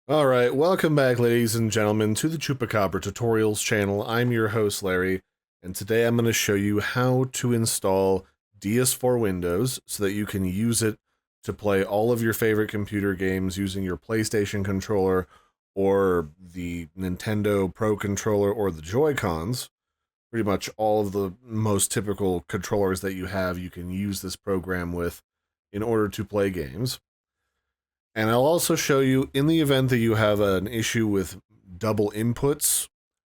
Alright, welcome back ladies and gentlemen to the Chupacabra tutorials channel. I'm your host Larry, and today I'm going to show you how to install DS4 Windows so that you can use it to play all of your favorite computer games using your PlayStation controller or the Nintendo Pro controller or the Joy-Cons. Pretty much all of the most typical controllers that you have, you can use this program with in order to play games. And I'll also show you, in the event that you have an issue with double inputs,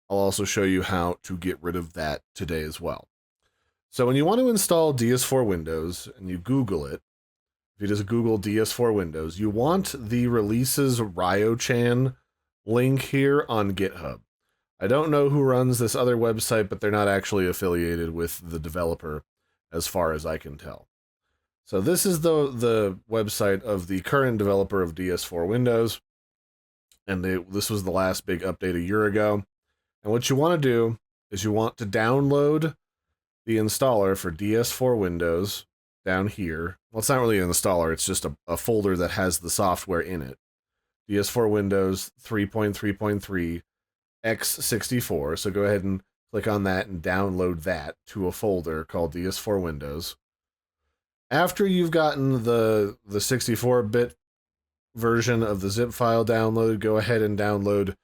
I'll also show you how to get rid of that today as well. So when you want to install DS4 Windows, and you Google it, if you just Google DS4 Windows, you want the releases RioChan link here on GitHub. I don't know who runs this other website, but they're not actually affiliated with the developer, as far as I can tell. So this is the website of the current developer of DS4 Windows, and this was the last big update a year ago. And what you want to do is you want to download the installer for DS4 Windows down here. Well, it's not really an installer, it's just a folder that has the software in it. DS4 Windows 3.3.3 x64. So go ahead and click on that and download that to a folder called DS4 Windows. After you've gotten the 64-bit version of the zip file downloaded, go ahead and download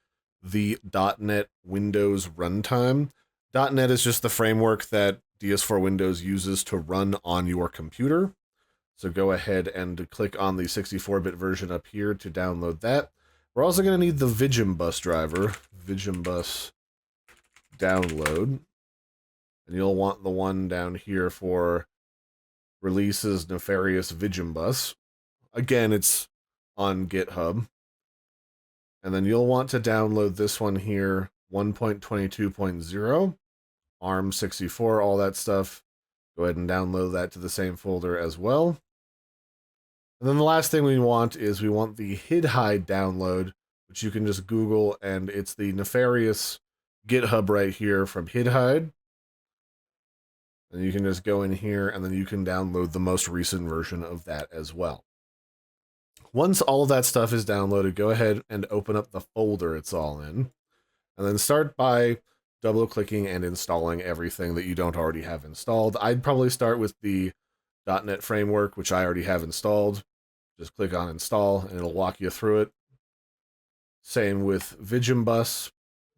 the .NET Windows runtime. .NET is just the framework that DS4 Windows uses to run on your computer. So go ahead and click on the 64-bit version up here to download that. We're also going to need the Vigimbus driver, Vigimbus download. And you'll want the one down here for releases Nefarious Vigimbus. Again, it's on GitHub. And then you'll want to download this one here, 1.22.0, ARM64, all that stuff. Go ahead and download that to the same folder as well. And then the last thing we want is we want the HidHide download, which you can just Google, and it's the Nefarious GitHub right here from HidHide. And you can just go in here, and then you can download the most recent version of that as well. Once all of that stuff is downloaded, go ahead and open up the folder it's all in. And then start by double-clicking and installing everything that you don't already have installed. I'd probably start with the .NET framework, which I already have installed. Just click on Install, and it'll walk you through it. Same with Vigimbus.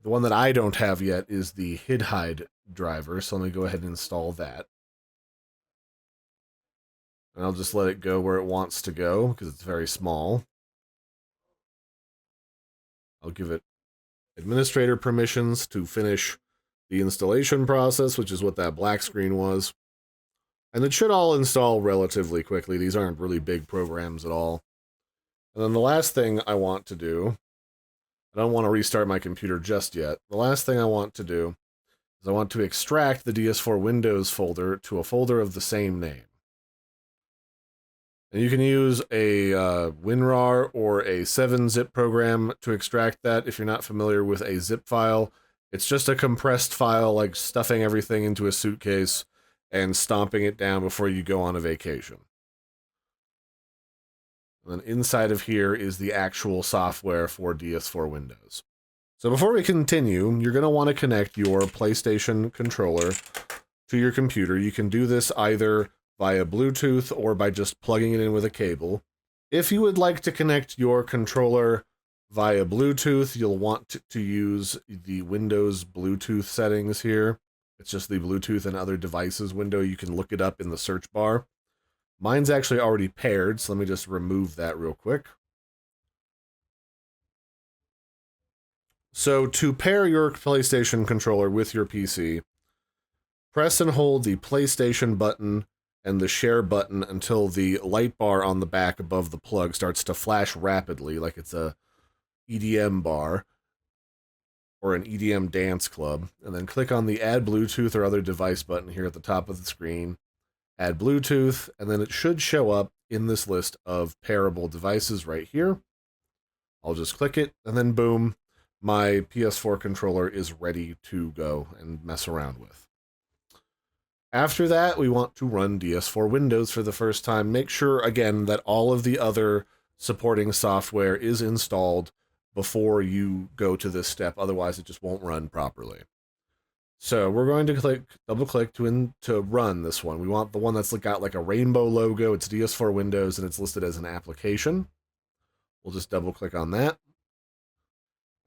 The one that I don't have yet is the HidHide driver, so let me go ahead and install that. And I'll just let it go where it wants to go, because it's very small. I'll give it administrator permissions to finish the installation process, which is what that black screen was. And it should all install relatively quickly. These aren't really big programs at all. And then the last thing I want to do, I don't want to restart my computer just yet. The last thing I want to do is I want to extract the DS4 Windows folder to a folder of the same name. And you can use a WinRAR or a 7-zip program to extract that if you're not familiar with a zip file. It's just a compressed file, like stuffing everything into a suitcase and stomping it down before you go on a vacation. And then inside of here is the actual software for DS4 Windows. So before we continue, you're going to want to connect your PlayStation controller to your computer. You can do this either via Bluetooth or by just plugging it in with a cable. If you would like to connect your controller via Bluetooth, you'll want to use the Windows Bluetooth settings here. It's just the Bluetooth and other devices window. You can look it up in the search bar. Mine's actually already paired, so let me just remove that real quick. So to pair your PlayStation controller with your PC, press and hold the PlayStation button and the share button until the light bar on the back above the plug starts to flash rapidly, like it's a EDM bar or an EDM dance club, and then click on the Add Bluetooth or other device button here at the top of the screen. Add Bluetooth, and then it should show up in this list of pairable devices right here. I'll just click it, and then boom, my PS4 controller is ready to go and mess around with. After that, we want to run DS4 Windows for the first time. Make sure, again, that all of the other supporting software is installed before you go to this step, otherwise it just won't run properly. So we're going to double click to run this one. We want the one that's got like a rainbow logo. It's DS4 Windows and it's listed as an application. We'll just double click on that.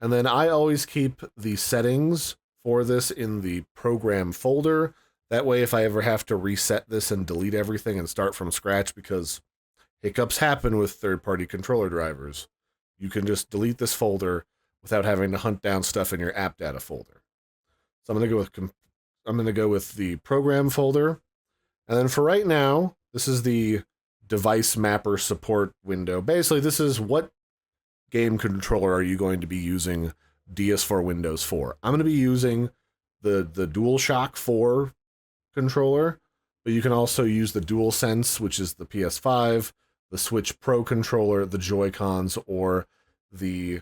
And then I always keep the settings for this in the program folder. That way, if I ever have to reset this and delete everything and start from scratch, because hiccups happen with third-party controller drivers, you can just delete this folder without having to hunt down stuff in your app data folder. So I'm going to go with the program folder. And then for right now, this is the device mapper support window. Basically, this is what game controller are you going to be using DS4 Windows for. I'm going to be using the DualShock 4 controller, but you can also use the DualSense, which is the PS5, the Switch Pro controller, the Joy-Cons, or the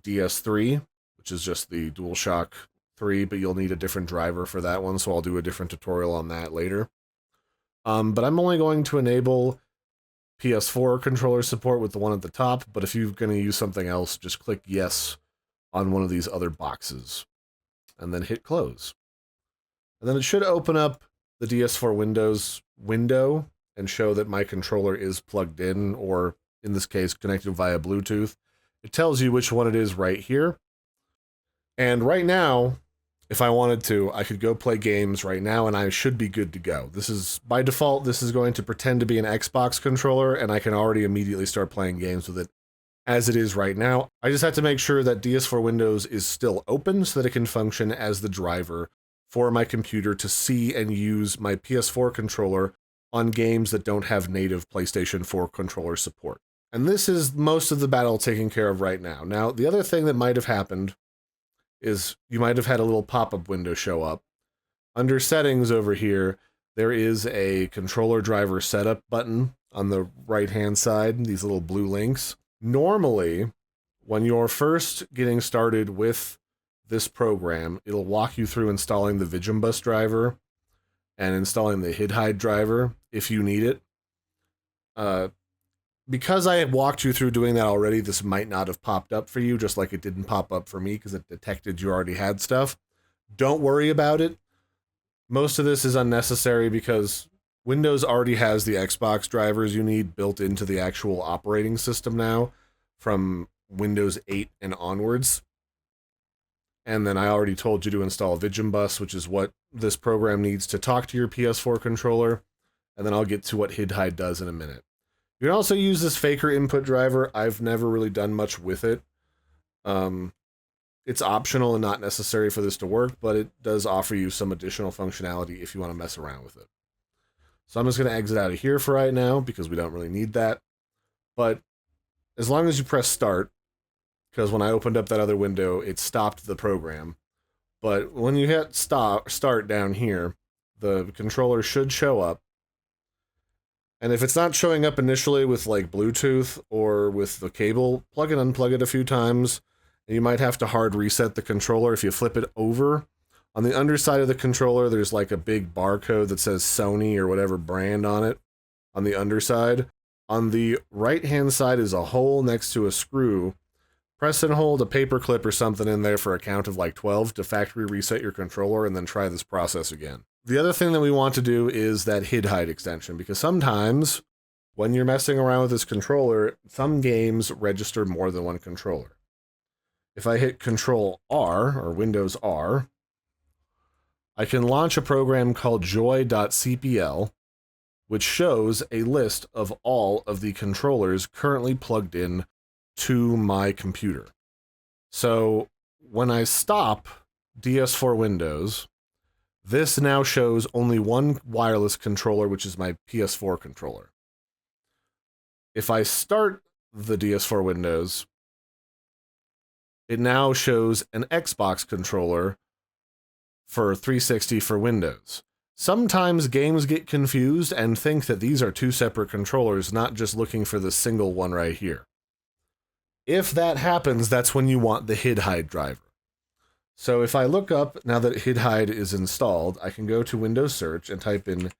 DS3, which is just the DualShock 3, but you'll need a different driver for that one, so I'll do a different tutorial on that later. But I'm only going to enable PS4 controller support with the one at the top, but if you're going to use something else, just click yes on one of these other boxes, and then hit close. And then it should open up the DS4 Windows window and show that my controller is plugged in, or in this case, connected via Bluetooth. It tells you which one it is right here. And right now, if I wanted to, I could go play games right now and I should be good to go. This is, by default, this is going to pretend to be an Xbox controller, and I can already immediately start playing games with it as it is right now. I just have to make sure that DS4 Windows is still open so that it can function as the driver for my computer to see and use my PS4 controller on games that don't have native PlayStation 4 controller support. And this is most of the battle taken care of right now. Now, the other thing that might have happened is you might have had a little pop-up window show up. Under settings over here, there is a controller driver setup button on the right-hand side, these little blue links. Normally, when you're first getting started with this program, it'll walk you through installing the VisionBus driver and installing the HidHide driver if you need it. Because I had walked you through doing that already, this might not have popped up for you, just like it didn't pop up for me because it detected you already had stuff. Don't worry about it. Most of this is unnecessary because Windows already has the Xbox drivers you need built into the actual operating system now from Windows 8 and onwards. And then I already told you to install VisionBus, which is what this program needs to talk to your PS4 controller. And then I'll get to what HidHide does in a minute. You can also use this Faker input driver. I've never really done much with it. It's optional and not necessary for this to work, but it does offer you some additional functionality if you want to mess around with it. So I'm just going to exit out of here for right now because we don't really need that. But as long as you press start, because when I opened up that other window, it stopped the program. But when you hit start down here, the controller should show up. And if it's not showing up initially with like Bluetooth or with the cable, plug and unplug it a few times. And you might have to hard reset the controller if you flip it over. On the underside of the controller, there's like a big barcode that says Sony or whatever brand on it on the underside. On the right-hand side is a hole next to a screw. Press and hold a paper clip or something in there for a count of like 12 to factory reset your controller and then try this process again. The other thing that we want to do is that HidHide extension, because sometimes when you're messing around with this controller, some games register more than one controller. If I hit Control R or Windows R, I can launch a program called joy.cpl, which shows a list of all of the controllers currently plugged in to my computer. So when I stop DS4 Windows, this now shows only one wireless controller, which is my PS4 controller. If I start the DS4 Windows, it now shows an Xbox controller for 360 for Windows. Sometimes games get confused and think that these are two separate controllers, not just looking for the single one right here. If that happens, that's when you want the HidHide driver. So if I look up, now that HidHide is installed, I can go to Windows Search and type in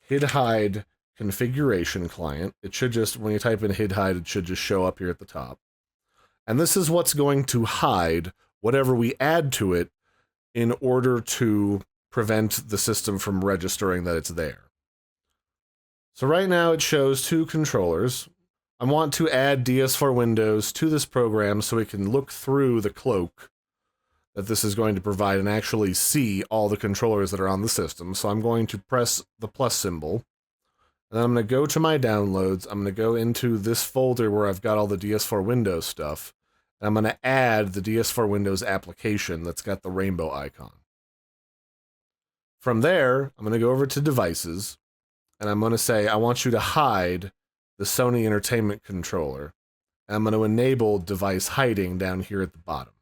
HidHide configuration client. It should just, when you type in HidHide, it should just show up here at the top. And this is what's going to hide whatever we add to it in order to prevent the system from registering that it's there. So right now it shows 2 controllers. I want to add DS4 Windows to this program so we can look through the cloak that this is going to provide and actually see all the controllers that are on the system. So I'm going to press the plus symbol, and then I'm going to go to my downloads. I'm going to go into this folder where I've got all the DS4 Windows stuff, and I'm going to add the DS4 Windows application that's got the rainbow icon. From there, I'm going to go over to devices, and I'm going to say, I want you to hide the Sony Entertainment Controller, and I'm going to enable device hiding down here at the bottom.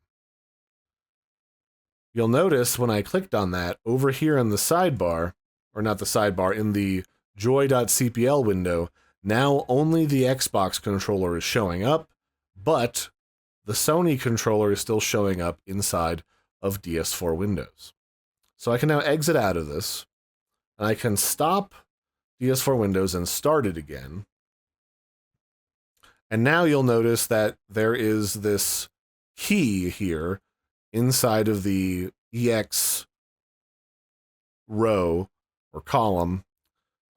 You'll notice when I clicked on that, over here in the sidebar, or not the sidebar, in the joy.cpl window, now only the Xbox controller is showing up, but the Sony controller is still showing up inside of DS4 Windows. So I can now exit out of this, and I can stop DS4 Windows and start it again. And now you'll notice that there is this key here inside of the EX row or column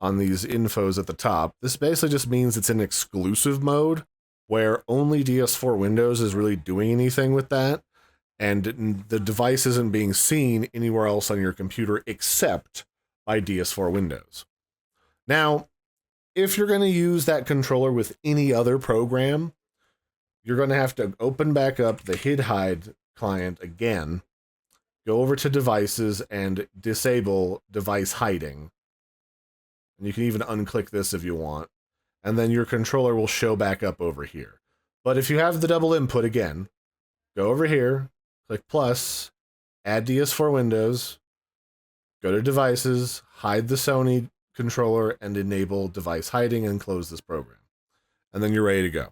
on these infos at the top. This basically just means it's in exclusive mode where only DS4 Windows is really doing anything with that, and the device isn't being seen anywhere else on your computer except by DS4 Windows. Now, if you're going to use that controller with any other program, you're going to have to open back up the HidHide client again, go over to devices and disable device hiding. And you can even unclick this if you want. And then your controller will show back up over here. But if you have the double input again, go over here, click plus, add DS4 Windows, go to devices, hide the Sony controller, and enable device hiding and close this program. And then you're ready to go.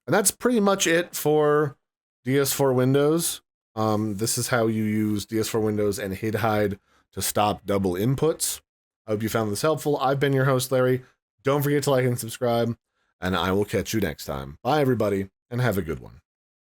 And that's pretty much it for DS4 Windows. This is how you use DS4 Windows and HidHide to stop double inputs. I hope you found this helpful. I've been your host, Larry. Don't forget to like and subscribe, and I will catch you next time. Bye, everybody, and have a good one.